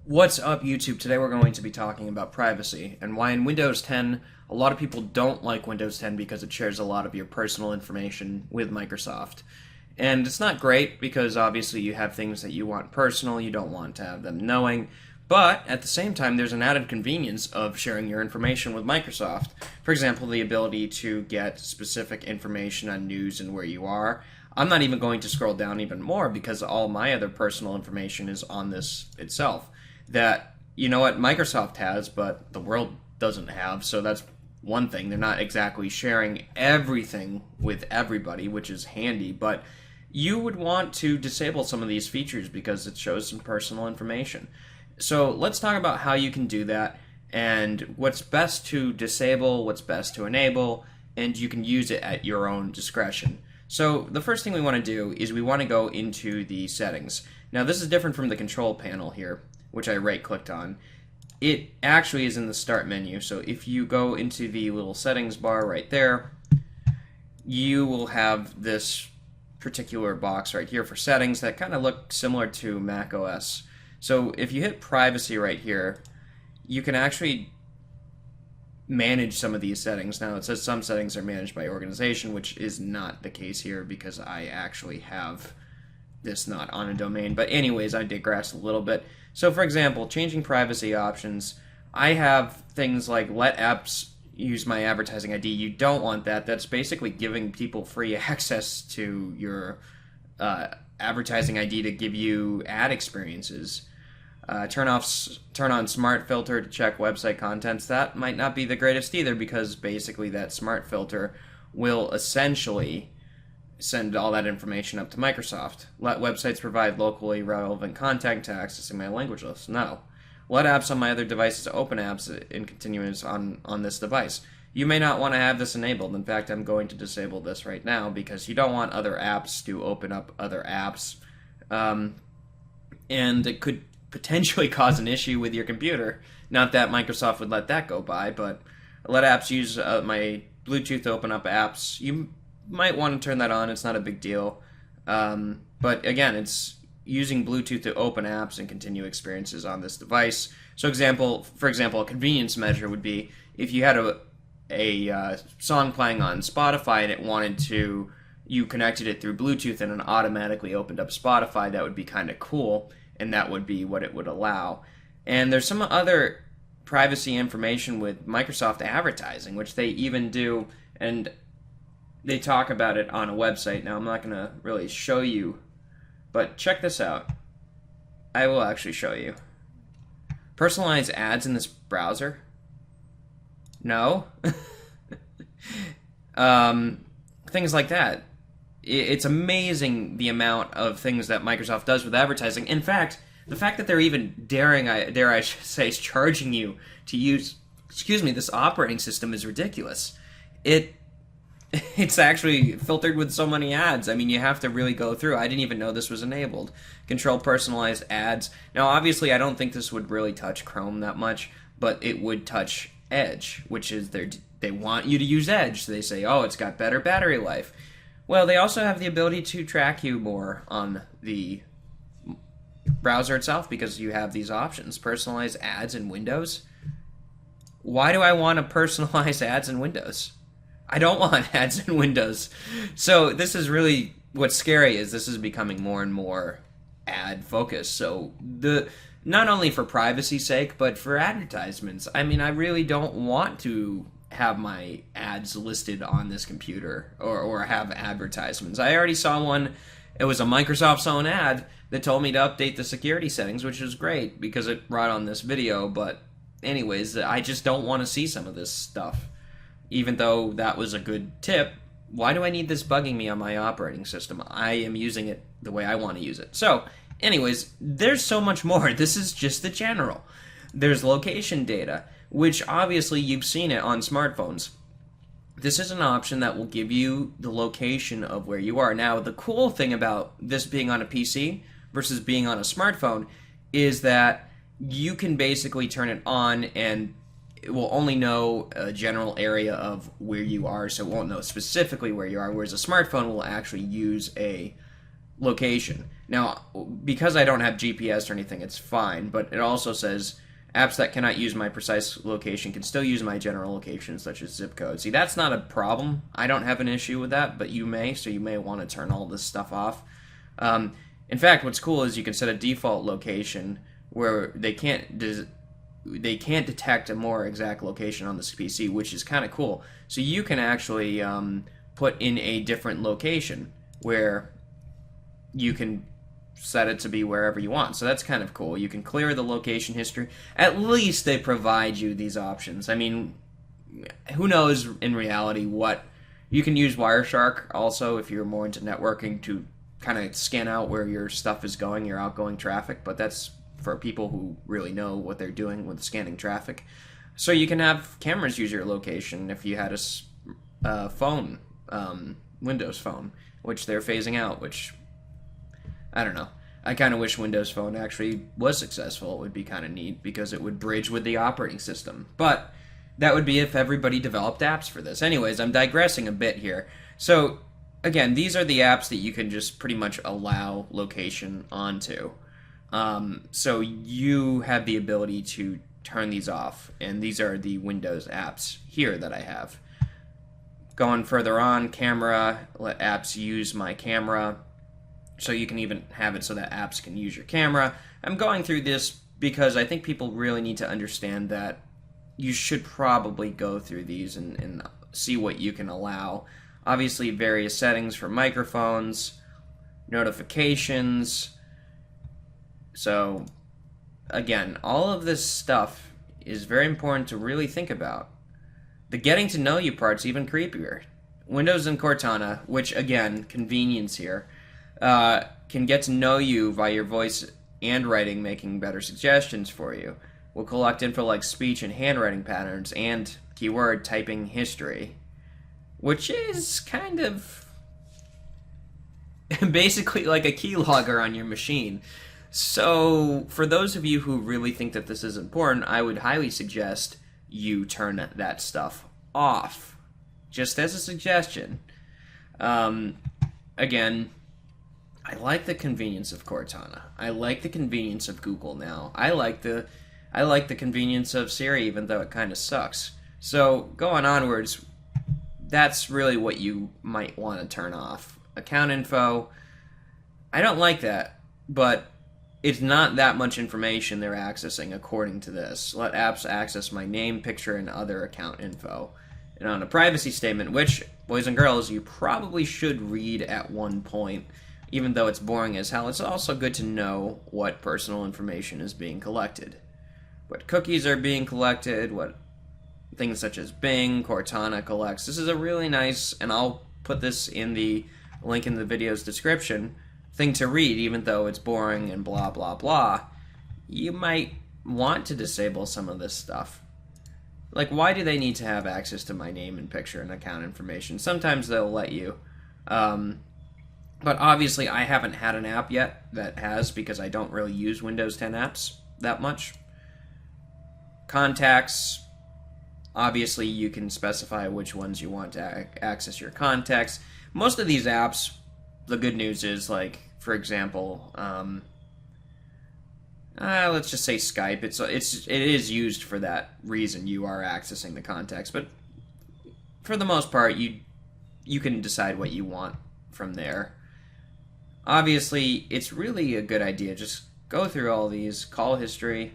What's up, YouTube? Today we're going to be talking about privacy and why in Windows 10 a lot of people don't like Windows 10 because it shares a lot of your personal information with Microsoft. And it's not great because obviously you have things that you want personal, you don't want to have them knowing, but at the same time there's an added convenience of sharing your information with Microsoft. For example, the ability to get specific information on news and where you are. I'm not even going to scroll down even more because all my other personal information is on this itself that, you know what, Microsoft has, but the world doesn't have. So that's one thing. They're not exactly sharing everything with everybody, which is handy, but you would want to disable some of these features because it shows some personal information. So let's talk about how you can do that and what's best to disable, what's best to enable, and you can use it at your own discretion. So the first thing we want to do is we want to go into the settings. Now this is different from the control panel here, which I right-clicked on. It actually is in the start menu, so if you go into the little settings bar right there, you will have this particular box right here for settings that kind of look similar to Mac OS. So if you hit privacy right here, you can actually manage some of these settings. Now it says some settings are managed by organization, which is not the case here because I actually have this not on a domain. But anyways, I digress a little bit. So for example, changing privacy options, I have things like let apps use my advertising ID. You don't want that. That's basically giving people free access to your advertising ID to give you ad experiences. Turn on smart filter to check website contents. That might not be the greatest either because basically that smart filter will essentially send all that information up to Microsoft. Let websites provide locally relevant content to accessing my language list. No. Let apps on my other devices open apps in continuous on this device. You may not want to have this enabled. In fact, I'm going to disable this right now because you don't want other apps to open up other apps. And it could potentially cause an issue with your computer. Not that Microsoft would let that go by, but let apps use my Bluetooth to open up apps. You might want to turn that on. It's not a big deal. But again, it's using Bluetooth to open apps and continue experiences on this device. So for example, a convenience measure would be if you had a song playing on Spotify and it wanted to, you connected it through Bluetooth and it automatically opened up Spotify. That would be kind of cool, and that would be what it would allow. And there's some other privacy information with Microsoft advertising, which they even do, and they talk about it on a website. Now, I'm not going to really show you, but check this out. I will actually show you. Personalize ads in this browser? No. Things like that. It's amazing the amount of things that Microsoft does with advertising. In fact, the fact that they're even dare I say, charging you to use, this operating system is ridiculous. It's actually filtered with so many ads. I mean, you have to really go through. I didn't even know this was enabled. Control personalized ads. Now, obviously, I don't think this would really touch Chrome that much, but it would touch Edge, which is they want you to use Edge. So they say, oh, it's got better battery life. Well, they also have the ability to track you more on the browser itself because you have these options. Personalize ads in Windows. Why do I want to personalize ads in Windows? I don't want ads in Windows. So this is really what's scary is this is becoming more and more ad focused. So not only for privacy's sake, but for advertisements. I mean, I really don't want to have my ads listed on this computer or have advertisements. I already saw one. It was a Microsoft's own ad that told me to update the security settings, which is great because it brought on this video. But anyways, I just don't want to see some of this stuff. Even though that was a good tip, why do I need this bugging me on my operating system? I am using it the way I want to use it. So, anyways, there's so much more. This is just the general. There's location data, which obviously you've seen it on smartphones. This is an option that will give you the location of where you are. Now, the cool thing about this being on a PC versus being on a smartphone is that you can basically turn it on and it will only know a general area of where you are, so it won't know specifically where you are, whereas a smartphone will actually use a location. Now, because I don't have GPS or anything, it's fine, but it also says apps that cannot use my precise location can still use my general location, such as zip code. See, that's not a problem. I don't have an issue with that, but you may, so you may want to turn all this stuff off. In fact, what's cool is you can set a default location where they can't detect a more exact location on this PC, which is kind of cool. So you can actually put in a different location where you can set it to be wherever you want. So that's kind of cool. You can clear the location history. At least they provide you these options. I mean, who knows in reality what... You can use Wireshark also if you're more into networking to kind of scan out where your stuff is going, your outgoing traffic, but that's for people who really know what they're doing with scanning traffic. So you can have cameras use your location if you had a phone, Windows Phone, which they're phasing out, which... I don't know. I kind of wish Windows Phone actually was successful. It would be kind of neat because it would bridge with the operating system. But that would be if everybody developed apps for this. Anyways, I'm digressing a bit here. So, again, these are the apps that you can just pretty much allow location onto. So you have the ability to turn these off. And these are the Windows apps here that I have. Going further on, camera, let apps use my camera. So you can even have it so that apps can use your camera. I'm going through this because I think people really need to understand that you should probably go through these and see what you can allow. Obviously, various settings for microphones, notifications. So, again, all of this stuff is very important to really think about. The getting to know you part's even creepier. Windows and Cortana, which, again, convenience here, can get to know you by your voice and writing, making better suggestions for you. We'll collect info like speech and handwriting patterns and keyword typing history, which is kind of basically like a keylogger on your machine. So, for those of you who really think that this is important, I would highly suggest you turn that stuff off. Just as a suggestion. Again, I like the convenience of Cortana. I like the convenience of Google now. I like the convenience of Siri, even though it kind of sucks. So, going onwards, that's really what you might want to turn off. Account info, I don't like that, but it's not that much information they're accessing according to this. Let apps access my name, picture, and other account info. And on a privacy statement, which, boys and girls, you probably should read at one point, even though it's boring as hell, it's also good to know what personal information is being collected. What cookies are being collected, what things such as Bing, Cortana collects. This is a really nice, and I'll put this in the link in the video's description, thing to read, even though it's boring and blah blah blah. You might want to disable some of this stuff. Like, why do they need to have access to my name and picture and account information? Sometimes they'll let you. But obviously, I haven't had an app yet that has, because I don't really use Windows 10 apps that much. Contacts, obviously you can specify which ones you want to access your contacts. Most of these apps, the good news is, like, for example, let's just say Skype. It is used for that reason. You are accessing the contacts, but for the most part, you can decide what you want from there. Obviously, it's really a good idea. Just go through all these. Call history.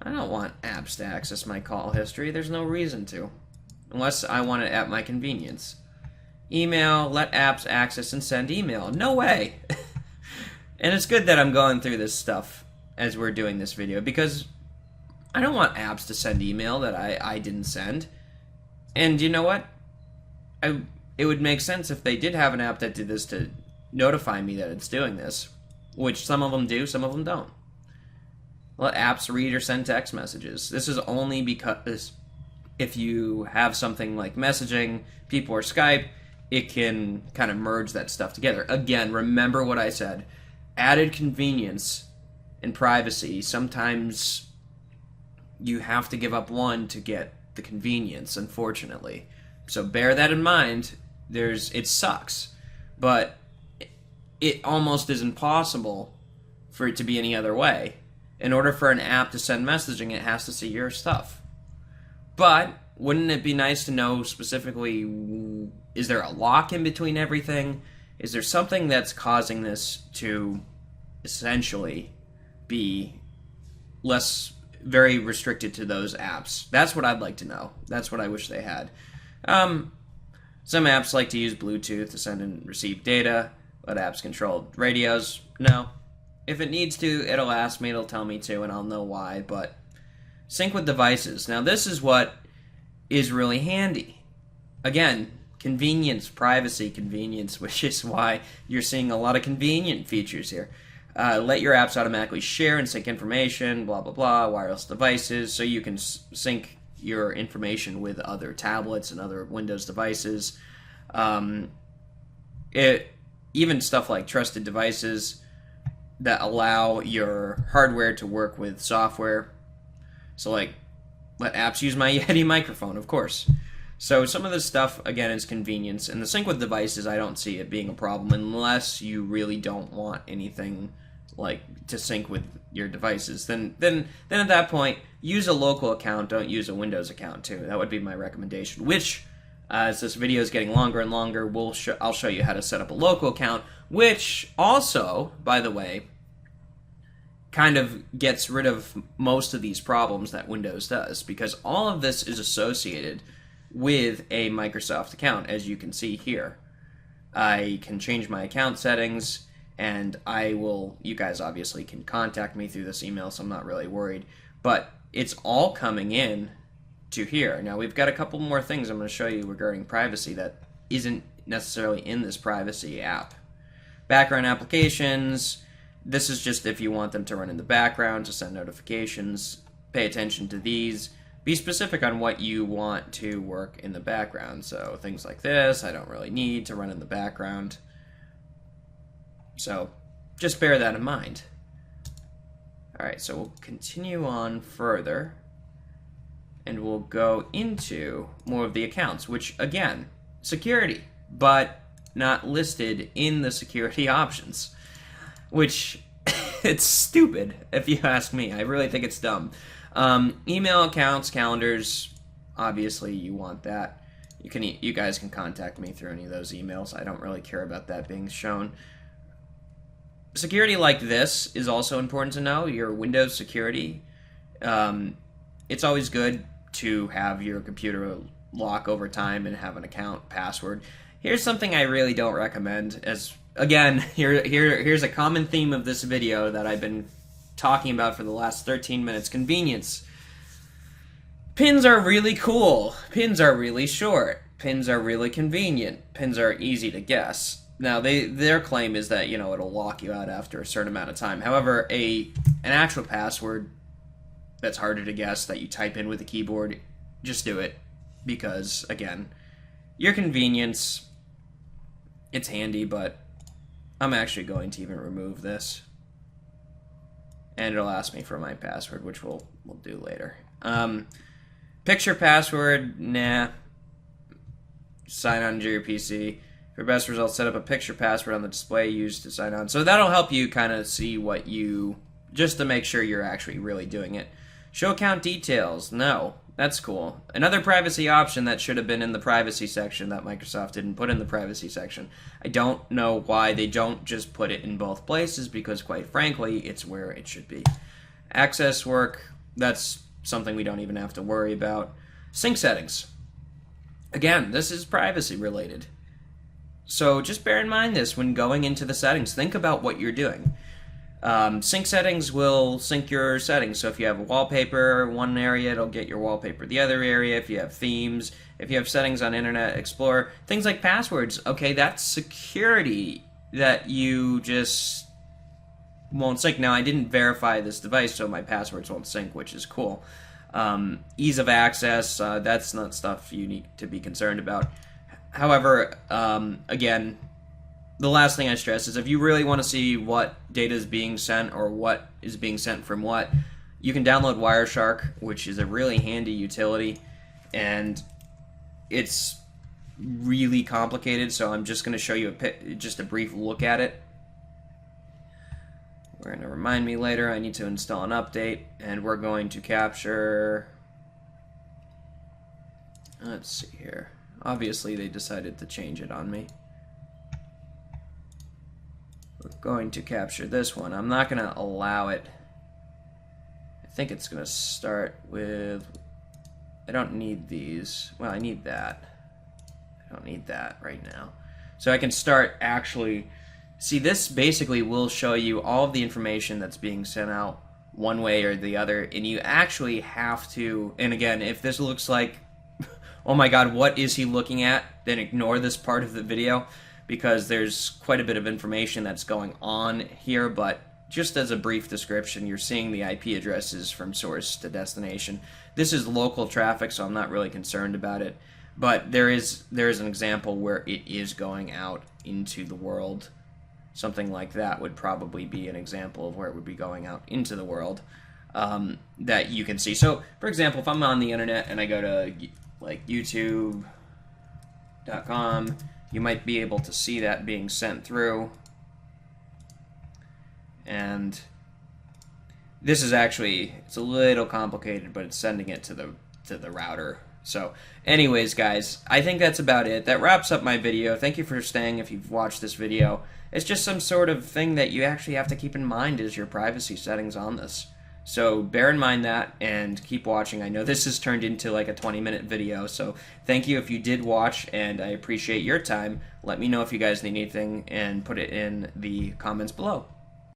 I don't want apps to access my call history. There's no reason to. Unless I want it at my convenience. Email. Let apps access and send email. No way! And it's good that I'm going through this stuff as we're doing this video, because I don't want apps to send email that I didn't send. And you know what? It would make sense if they did have an app that did this to notify me that it's doing this, which some of them do, some of them don't. Let apps read or send text messages. This is only because if you have something like messaging, people, or Skype, it can kind of merge that stuff together. Again, remember what I said. Added convenience and privacy. Sometimes you have to give up one to get the convenience, unfortunately. So bear that in mind. It sucks, but it almost is impossible for it to be any other way. In order for an app to send messaging, it has to see your stuff. But wouldn't it be nice to know specifically, is there a lock in between everything? Is there something that's causing this to essentially be very restricted to those apps? That's what I'd like to know. That's what I wish they had. Some apps like to use Bluetooth to send and receive data. Let apps control radios. No. If it needs to, it'll ask me, it'll tell me to, and I'll know why. But sync with devices. Now, this is what is really handy. Again, convenience, privacy, convenience, which is why you're seeing a lot of convenient features here. Let your apps automatically share and sync information, blah, blah, blah, wireless devices, so you can sync your information with other tablets and other Windows devices. Even stuff like trusted devices that allow your hardware to work with software. So, like, let apps use my Yeti microphone, of course. So some of this stuff, again, is convenience. And the sync with devices, I don't see it being a problem unless you really don't want anything like to sync with your devices. Then at that point, use a local account. Don't use a Windows account too. That would be my recommendation. Which, as this video is getting longer and longer, I'll show you how to set up a local account. Which also, by the way, kind of gets rid of most of these problems that Windows does, because all of this is associated with a Microsoft account, as you can see here. I can change my account settings, and you guys obviously can contact me through this email, so I'm not really worried, but it's all coming in to here. Now, we've got a couple more things I'm going to show you regarding privacy that isn't necessarily in this privacy app. Background applications. This is just if you want them to run in the background to send notifications. Pay attention to these. Be specific on what you want to work in the background. So things like this, I don't really need to run in the background. So just bear that in mind. Alright, so we'll continue on further. And we'll go into more of the accounts, which, again, security, but not listed in the security options. Which, it's stupid, if you ask me. I really think it's dumb. Email accounts, calendars, obviously you want that. You guys can contact me through any of those emails. I don't really care about that being shown. Security like this is also important to know. Your Windows security. It's always good to have your computer lock over time and have an account password. Here's something I really don't recommend. Again, here's a common theme of this video that I've been talking about for the last 13 minutes. Convenience. Pins are really cool. Pins are really short. Pins are really convenient. Pins are easy to guess. Now, their claim is that, it'll lock you out after a certain amount of time. However, an actual password that's harder to guess that you type in with a keyboard, just do it. Because, again, your convenience, it's handy, but I'm actually going to even remove this. And it'll ask me for my password, which we'll do later. Picture password, nah. Sign on to your PC. For best results, set up a picture password on the display used to sign on. So that'll help you kind of see just to make sure you're actually really doing it. Show account details, no. That's cool. Another privacy option that should have been in the privacy section that Microsoft didn't put in the privacy section. I don't know why they don't just put it in both places, because quite frankly, it's where it should be. Access work, that's something we don't even have to worry about. Sync settings. Again, this is privacy related. So just bear in mind this when going into the settings. Think about what you're doing. Sync settings will sync your settings. So if you have a wallpaper one area, it'll get your wallpaper the other area. If you have themes, if you have settings on Internet Explorer, things like passwords, okay, that's security that you just won't sync. Now, I didn't verify this device, so my passwords won't sync, which is cool. Ease of access, that's not stuff you need to be concerned about. However, again, the last thing I stress is if you really want to see what data is being sent or what is being sent from what, you can download Wireshark, which is a really handy utility, and it's really complicated, so I'm just going to show you just a brief look at it. We're going to remind me later I need to install an update, and we're going to capture... Let's see here. Obviously, they decided to change it on me. We're going to capture this one. I'm not going to allow it. I think it's going to start with... I don't need these. Well, I need that. I don't need that right now. So I can start actually... See, this basically will show you all of the information that's being sent out one way or the other, and you actually have to... And again, if this looks like, oh my god, what is he looking at? Then ignore this part of the video, because there's quite a bit of information that's going on here, but just as a brief description, you're seeing the IP addresses from source to destination. This is local traffic, so I'm not really concerned about it, but there is an example where it is going out into the world. Something like that would probably be an example of where it would be going out into the world that you can see. So, for example, if I'm on the internet and I go to like YouTube.com, you might be able to see that being sent through. And this is actually, it's a little complicated, but it's sending it to the router. So anyways, guys, I think that's about it. That wraps up my video. Thank you for staying if you've watched this video. It's just some sort of thing that you actually have to keep in mind is your privacy settings on this. So bear in mind that and keep watching. I know this has turned into like a 20-minute video, so thank you if you did watch, and I appreciate your time. Let me know if you guys need anything and put it in the comments below.